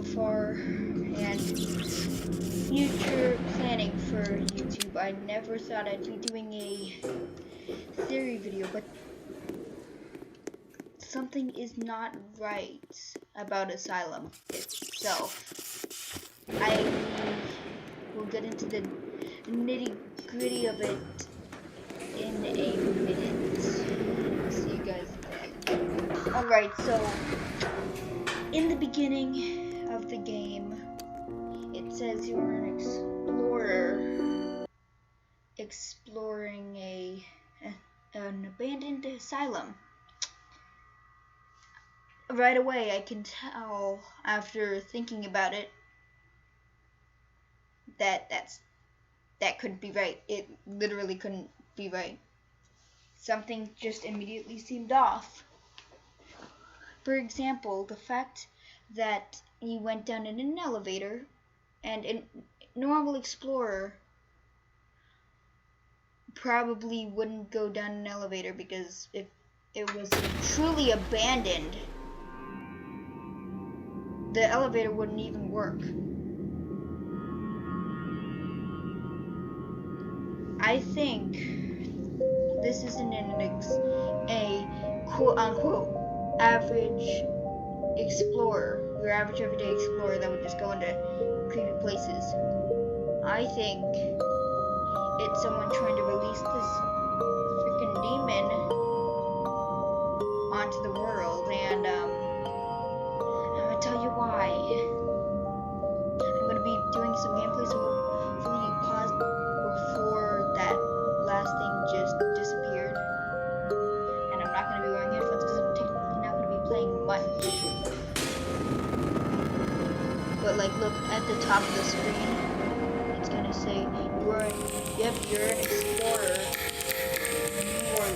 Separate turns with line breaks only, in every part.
before and future planning for YouTube. I never thought I'd be doing a theory video, but something is not right about Asylum itself. I will get into the nitty-gritty of it in a minute. See you guys then. Alright, so in the beginning of the game, it says you're an explorer exploring an abandoned asylum. Right away, I can tell after thinking about it that that couldn't be right. It literally couldn't be right. Something just immediately seemed off. For example, the fact that he went down in an elevator, and a normal explorer probably wouldn't go down an elevator, because if it was truly abandoned, the elevator wouldn't even work. I think this isn't a quote-unquote average explorer, your average everyday explorer that would just go into creepy places. I think it's someone trying to release this freaking demon onto the world, and I'm gonna tell you why. I'm gonna be doing some gameplay, so hopefully you paused before that last thing just disappeared. And I'm not gonna be wearing headphones because I'm technically not gonna be playing much. But like, look at the top of the screen. It's gonna say you're an explorer. You are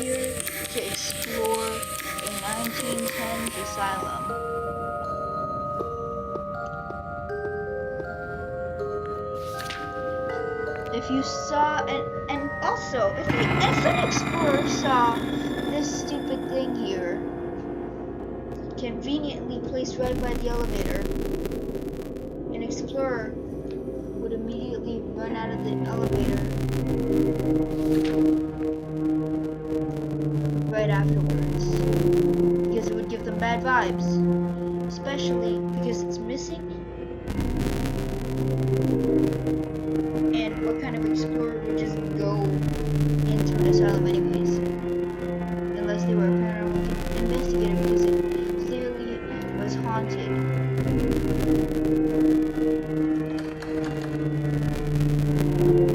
here to explore a 1910s asylum. If you saw, and also, if an explorer saw this stupid thing here, conveniently placed right by the elevator, an explorer would immediately run out of the elevator right afterwards, because it would give them bad vibes, especially because it's missing. And what kind of explorer would just go into an asylum anyways? Unless they were a paranormal investigator, because it clearly was haunted.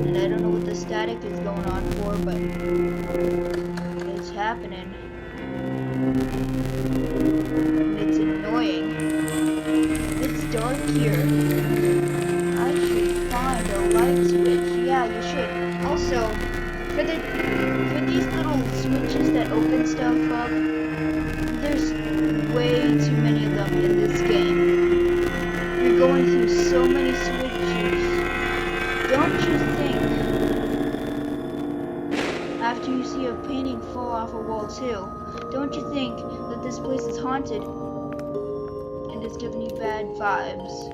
And I don't know what the static is going on for, but it's happening. And it's annoying. It's dark here. I should find a light switch. Yeah, you should. Also, for these little switches that open stuff up, there's way too many of them in this game. You're going through so many switches. Don't you think, after you see a painting fall off a wall too, don't you think that this place is haunted and it's giving you bad vibes?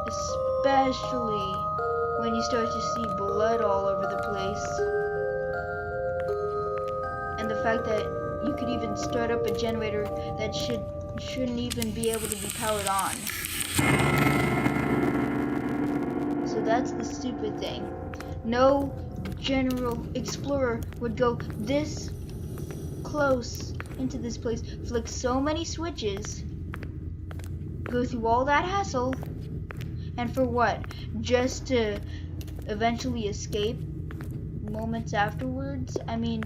Especially when you start to see blood all over the place. And the fact that you could even start up a generator that shouldn't even be able to be powered on. So that's the stupid thing. No general explorer would go this close into this place, flick so many switches, go through all that hassle, and for what? Just to eventually escape moments afterwards? I mean,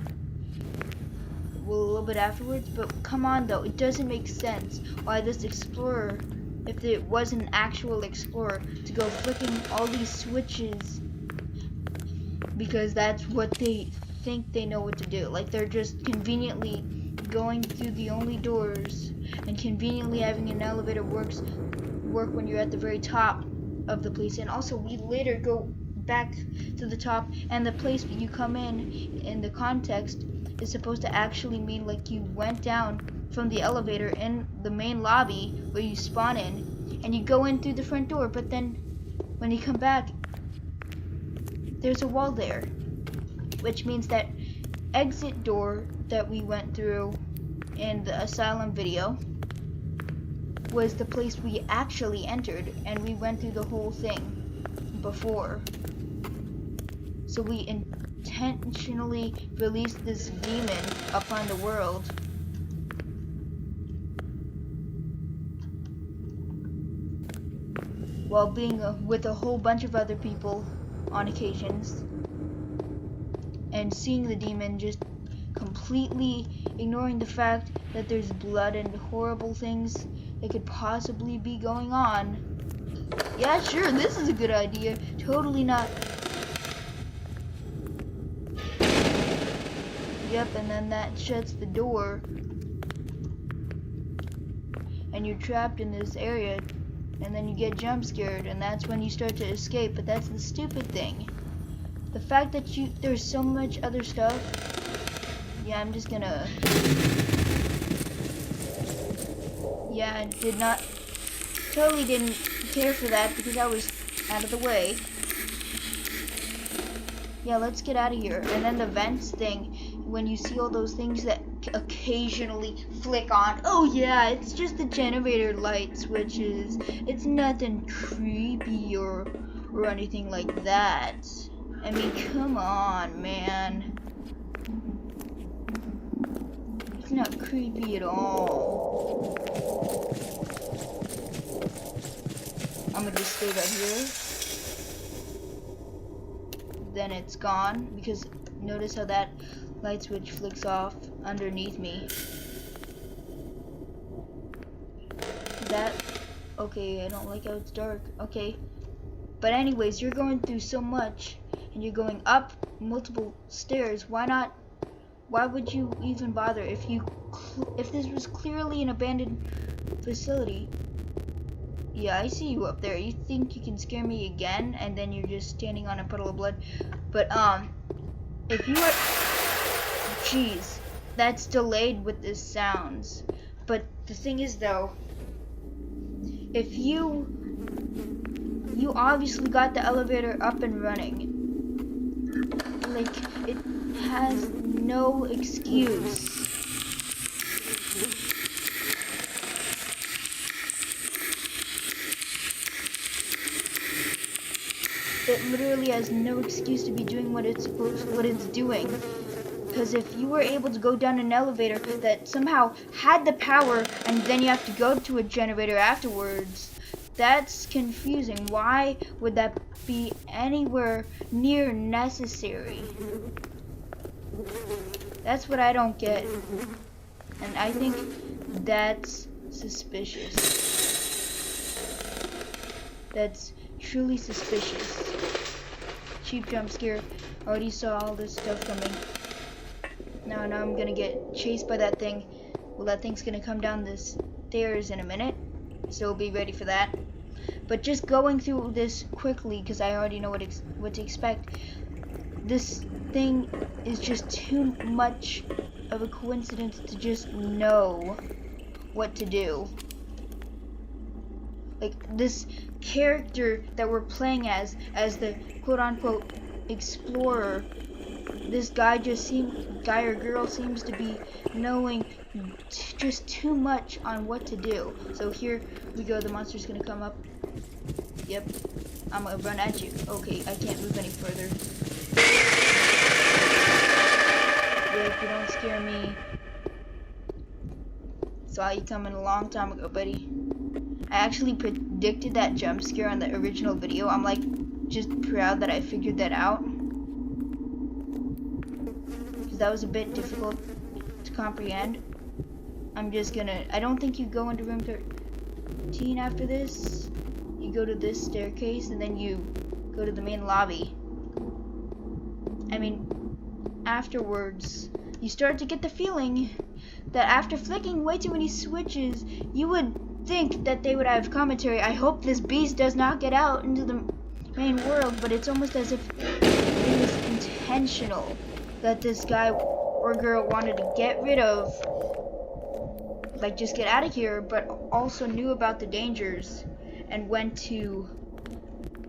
well, a little bit afterwards, but come on though, it doesn't make sense why this explorer, if it was an actual explorer, to go flicking all these switches, because that's what they think they know what to do. Like, they're just conveniently going through the only doors, and conveniently having an elevator work when you're at the very top of the place. And also, we later go back to the top, and the place you come in the context, is supposed to actually mean like you went down from the elevator in the main lobby where you spawn in, and you go in through the front door, but then when you come back, there's a wall there, which means that exit door that we went through in the Asylum video was the place we actually entered, and we went through the whole thing before. So we intentionally released this demon upon the world. While being with a whole bunch of other people on occasions. And seeing the demon just completely ignoring the fact that there's blood and horrible things that could possibly be going on. Yeah, sure, this is a good idea. Totally not. Yep, and then that shuts the door. And you're trapped in this area. And then you get jump scared, and that's when you start to escape. But that's the stupid thing. The fact that there's so much other stuff. Yeah, I'm just gonna. Yeah, I totally didn't care for that because I was out of the way. Yeah, let's get out of here. And then the vents thing, when you see all those things that occasionally flick on. Oh yeah, it's just the generator light switches. It's nothing creepy or anything like that. I mean, come on, man. It's not creepy at all. I'm gonna just stay right here. Then it's gone, because notice how that light switch flicks off underneath me. Okay, I don't like how it's dark. Okay. But anyways, you're going through so much, and you're going up multiple stairs. Why would you even bother if this was clearly an abandoned facility? Yeah, I see you up there. You think you can scare me again, and then you're just standing on a puddle of blood. But if you were, jeez, that's delayed with the sounds. But the thing is though, if you obviously got the elevator up and running. Like, it has no excuse. It literally has no excuse to be doing what it's doing. Because if you were able to go down an elevator that somehow had the power and then you have to go to a generator afterwards, that's confusing. Why would that be anywhere near necessary? That's what I don't get. And I think that's suspicious. That's truly suspicious. Cheap jump scare. Already saw all this stuff coming. Now I'm gonna get chased by that thing. Well, that thing's gonna come down the stairs in a minute, so be ready for that. But just going through this quickly, because I already know what to expect. This thing is just too much of a coincidence to just know what to do. Like, this character that we're playing as the quote-unquote explorer, this guy or girl seems to be knowing just too much on what to do. So here we go, the monster's gonna come up. Yep, I'm gonna run at you. Okay, I can't move any further. Yep, you don't scare me. Saw you coming a long time ago, buddy. I actually predicted that jump scare on the original video. I'm like, just proud that I figured that out. Because that was a bit difficult to comprehend. I don't think you go into room 13 after this. You go to this staircase and then you go to the main lobby. I mean, afterwards, you start to get the feeling that after flicking way too many switches, you would think that they would have commentary. I hope this beast does not get out into the main world, but it's almost as if it was intentional that this guy or girl wanted to get rid of, like just get out of here, but also knew about the dangers and went to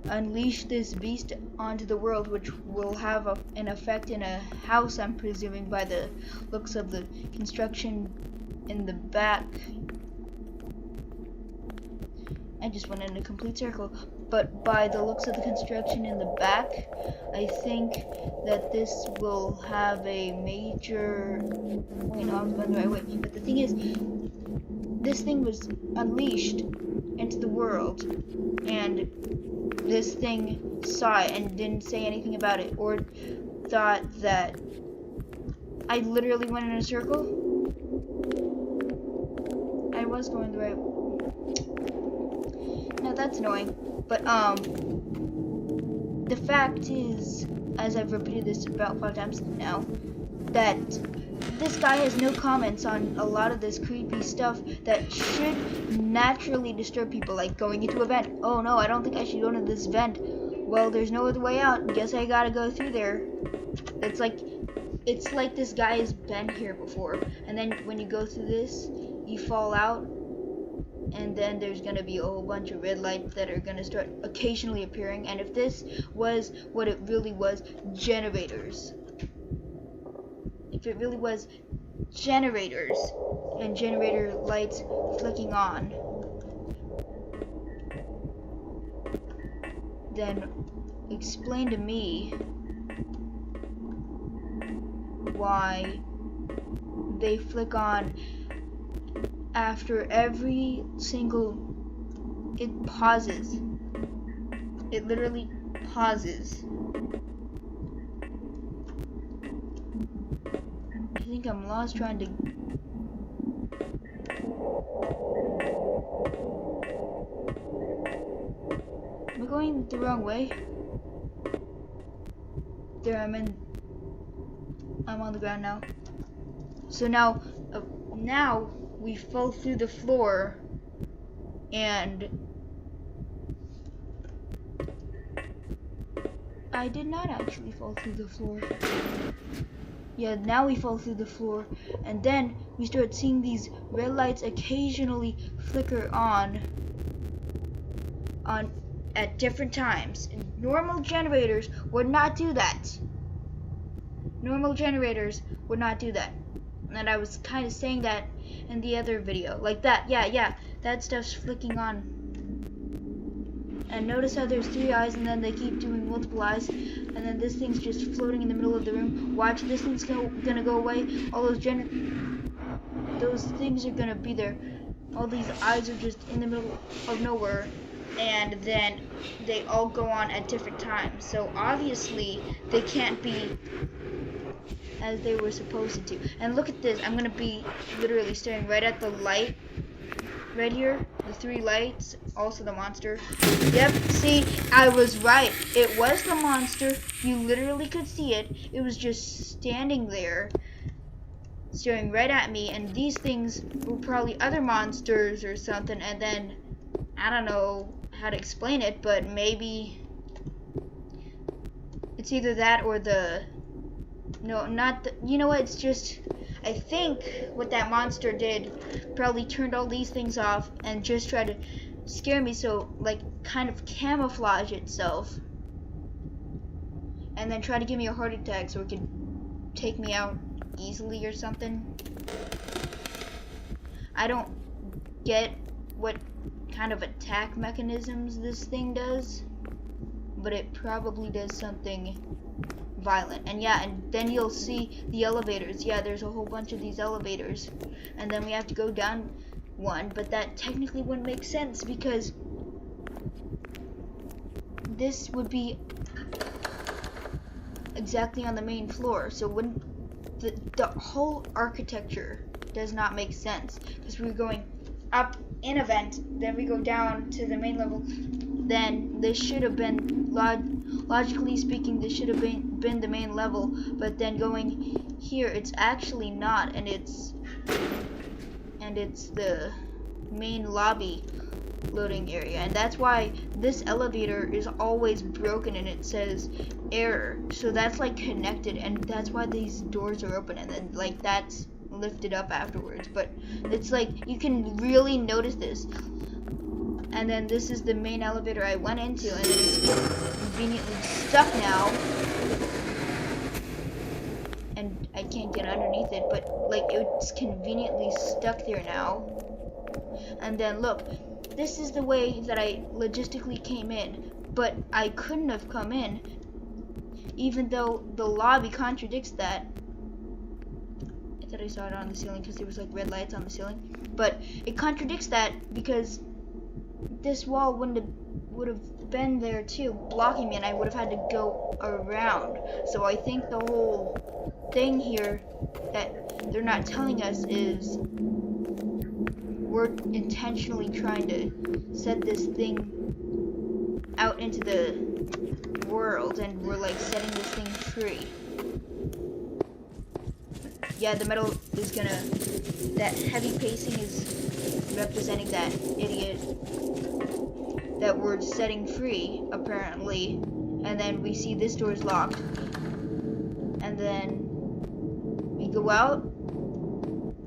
unleash this beast onto the world, which will have an effect in a house, I'm presuming, by the looks of the construction in the back. I just went in a complete circle, but by the looks of the construction in the back, I think that this will have a major... Wait, no, I was going the right way. But the thing is, this thing was unleashed into the world, and this thing saw it and didn't say anything about it, or thought that I literally went in a circle. I was going the right way. Now that's annoying, but the fact is, as I've repeated this about 5 times now, that this guy has no comments on a lot of this creepy stuff that should naturally disturb people, like going into a vent. Oh no, I don't think I should go into this vent. Well, there's no other way out. Guess I gotta go through there. It's like this guy has been here before, and then when you go through this, you fall out, and then there's gonna be a whole bunch of red lights that are gonna start occasionally appearing. And if this was what it really was, generators. If it really was generators and generator lights flicking on, then explain to me why they flick on after every single... It pauses. It literally pauses. I think I'm lost trying to... Am I going the wrong way? There, I'm on the ground now. So now we fall through the floor, and I did not actually fall through the floor. Yeah, now we fall through the floor, and then we start seeing these red lights occasionally flicker on at different times. And normal generators would not do that. Normal generators would not do that. And I was kind of saying that in the other video, like that. Yeah, that stuff's flicking on. And notice how there's 3 eyes, and then they keep doing multiple eyes, and then this thing's just floating in the middle of the room. Watch, this thing's gonna go away. All those things are gonna be there. All these eyes are just in the middle of nowhere, and then they all go on at different times. So obviously they can't be as they were supposed to. And look at this. I'm gonna be literally staring right at the light right here, the 3 lights, also the monster. Yep, see, I was right. It was the monster. You literally could see it. It was just standing there, staring right at me, and these things were probably other monsters or something. And then, I don't know how to explain it, but maybe it's either that or the... No, not the... You know what, it's just... I think what that monster did probably turned all these things off and just tried to scare me, so like kind of camouflage itself, and then try to give me a heart attack so it could take me out easily or something. I don't get what kind of attack mechanisms this thing does, but it probably does something violent. And yeah, and then you'll see the elevators. Yeah, there's a whole bunch of these elevators, and then we have to go down one, but that technically wouldn't make sense because this would be exactly on the main floor, so wouldn't the whole architecture does not make sense, because we're going up in a vent, then we go down to the main level. Then this should have been, logically speaking, this should have been the main level, but then going here, it's actually not, and it's the main lobby loading area, and that's why this elevator is always broken and it says error. So that's like connected, and that's why these doors are open, and then like that's lifted up afterwards. But it's like you can really notice this. And then this is the main elevator I went into, and it's conveniently stuck now. And I can't get underneath it, but like it's conveniently stuck there now. And then look, this is the way that I logistically came in, but I couldn't have come in, even though the lobby contradicts that. I thought I saw it on the ceiling because there was like red lights on the ceiling, but it contradicts that because this wall would have been there too, blocking me, and I would have had to go around. So I think the whole thing here that they're not telling us is we're intentionally trying to set this thing out into the world, and we're like setting this thing free. Yeah, the metal is gonna, that heavy pacing is representing that idiot that we're setting free, apparently. And then we see this door is locked, and then we go out,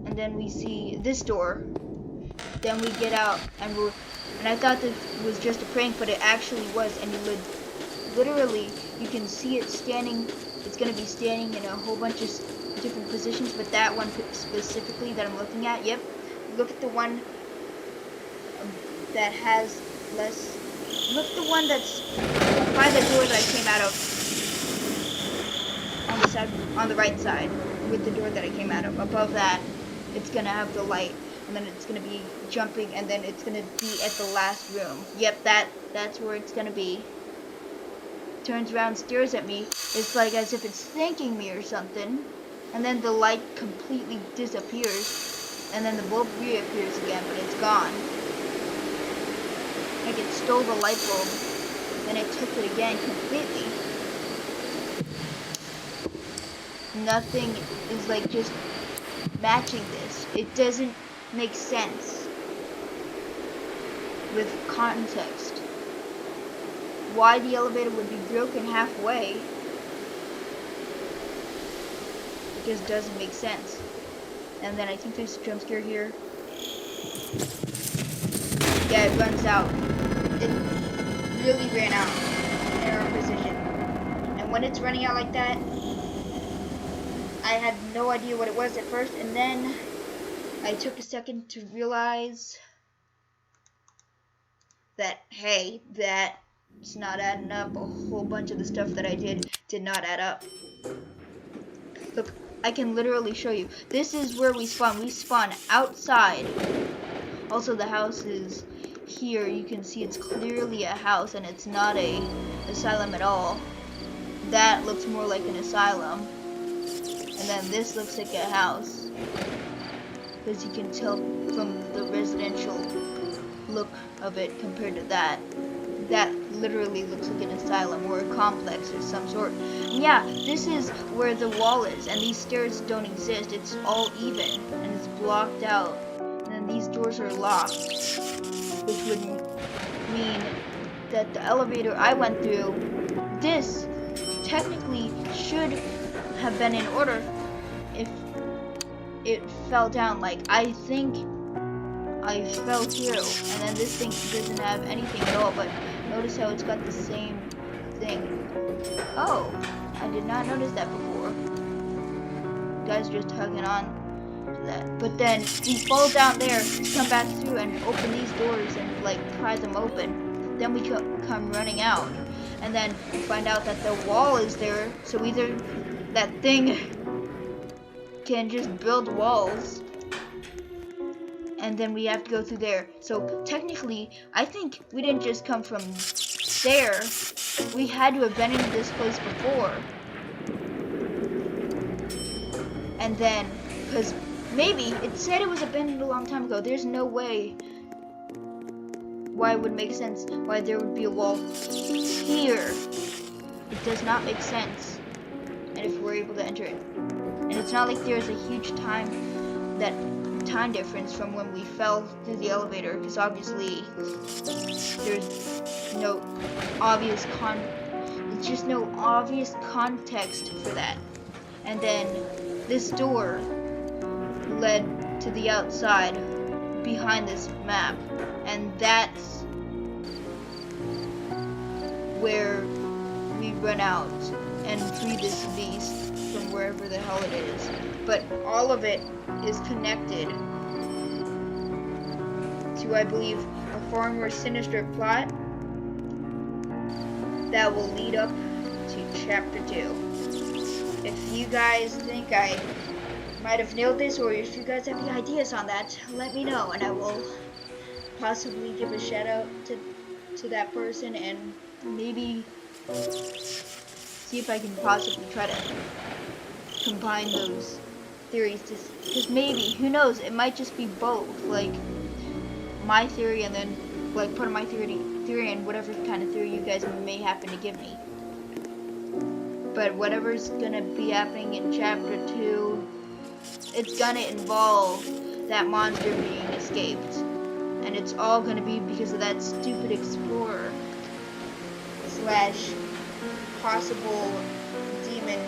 and then we see this door. Then we get out, and I thought this was just a prank, but it actually was. And you would literally, you can see it standing. It's gonna be standing in a whole bunch of different positions, but that one specifically that I'm looking at, yep. Look at the one that has less. Look at the one that's by the door that I came out of. On the side, on the right side, with the door that I came out of. Above that, it's gonna have the light, and then it's gonna be jumping, and then it's gonna be at the last room. Yep, that's where it's gonna be. Turns around, stares at me. It's like as if it's thanking me or something. And then the light completely disappears, and then the bulb reappears again, but it's gone. Like it stole the light bulb, then it took it again completely. Nothing is like just matching this. It doesn't make sense with context. Why the elevator would be broken halfway, it just doesn't make sense. And then I think there's a jump scare here. Yeah, it runs out. It really ran out in our position. And when it's running out like that, I had no idea what it was at first, and then I took a second to realize that, hey, that's not adding up. A whole bunch of the stuff that I did not add up. Look, I can literally show you. This is where we spawn. We spawn outside. Also, the house is here. You can see it's clearly a house, and it's not a asylum at all. That looks more like an asylum. And then this looks like a house, because you can tell from the residential look of it compared to that. That literally looks like an asylum or a complex or some sort. And yeah, this is where the wall is, and these stairs don't exist. It's all even, and it's blocked out. And then these doors are locked, which would mean that the elevator I went through, this technically should have been in order if it fell down. Like, I think I fell through, and then this thing doesn't have anything at all, but notice how it's got the same thing. Oh, I did not notice that before. Guys just hugging on to that. But then we fall down there to come back through and open these doors and like pry them open. Then we come running out, and then we find out that the wall is there, so either that thing can just build walls, and then we have to go through there. So technically, I think we didn't just come from there. We had to have been in this place before. And then, because maybe it said it was abandoned a long time ago. There's no way why it would make sense why there would be a wall here. It does not make sense. And if we're able to enter it. And it's not like there's a huge time time difference from when we fell through the elevator, because obviously there's no obvious just no obvious context for that. And then this door led to the outside behind this map, and that's where we run out and free this beast from wherever the hell it is. But all of it is connected to, I believe, a far more sinister plot that will lead up to chapter 2. If you guys think I might have nailed this, or if you guys have any ideas on that, let me know, and I will possibly give a shout out to that person, and maybe see if I can possibly try to combine those theories, because maybe, who knows, it might just be both, like my theory and then like part of my theory and whatever kind of theory you guys may happen to give me. But whatever's gonna be happening in chapter 2, it's gonna involve that monster being escaped, and it's all gonna be because of that stupid explorer slash possible demon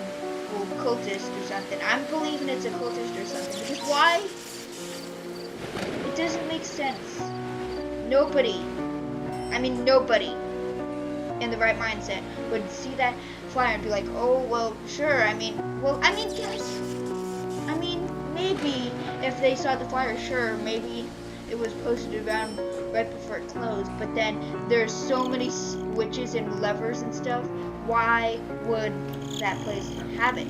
or cultist or something. I'm believing it's a cultist or something, because why? It doesn't make sense. Nobody in the right mindset would see that flyer and be like, oh, well, sure, yes. Maybe if they saw the flyer, sure, maybe it was posted around right before it closed, but then there's so many switches and levers and stuff, why would that place have it?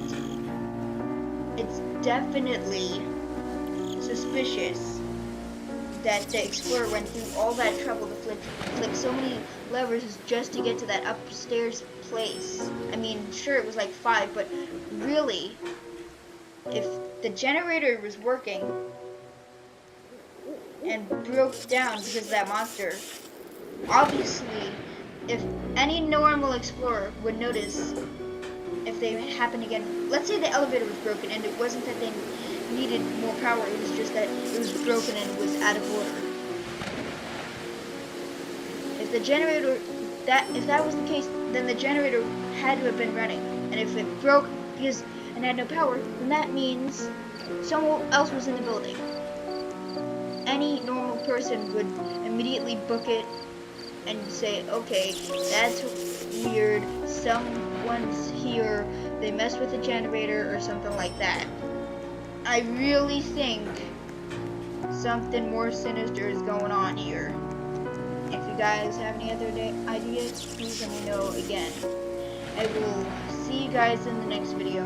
It's definitely suspicious that the explorer went through all that trouble to flick so many levers just to get to that upstairs place. I mean, sure, it was like 5, but really, if the generator was working and broke down because of that monster, obviously, if any normal explorer would notice if they happen again, let's say the elevator was broken and it wasn't that they needed more power, it was just that it was broken and it was out of order. If the generator, if that was the case, then the generator had to have been running, and if it broke because and had no power, then that means someone else was in the building. Any normal person would immediately book it and say, okay, that's weird, someone's here, they messed with the generator or something like that. I really think something more sinister is going on here. If you guys have any other ideas, please let me know again. I will see you guys in the next video.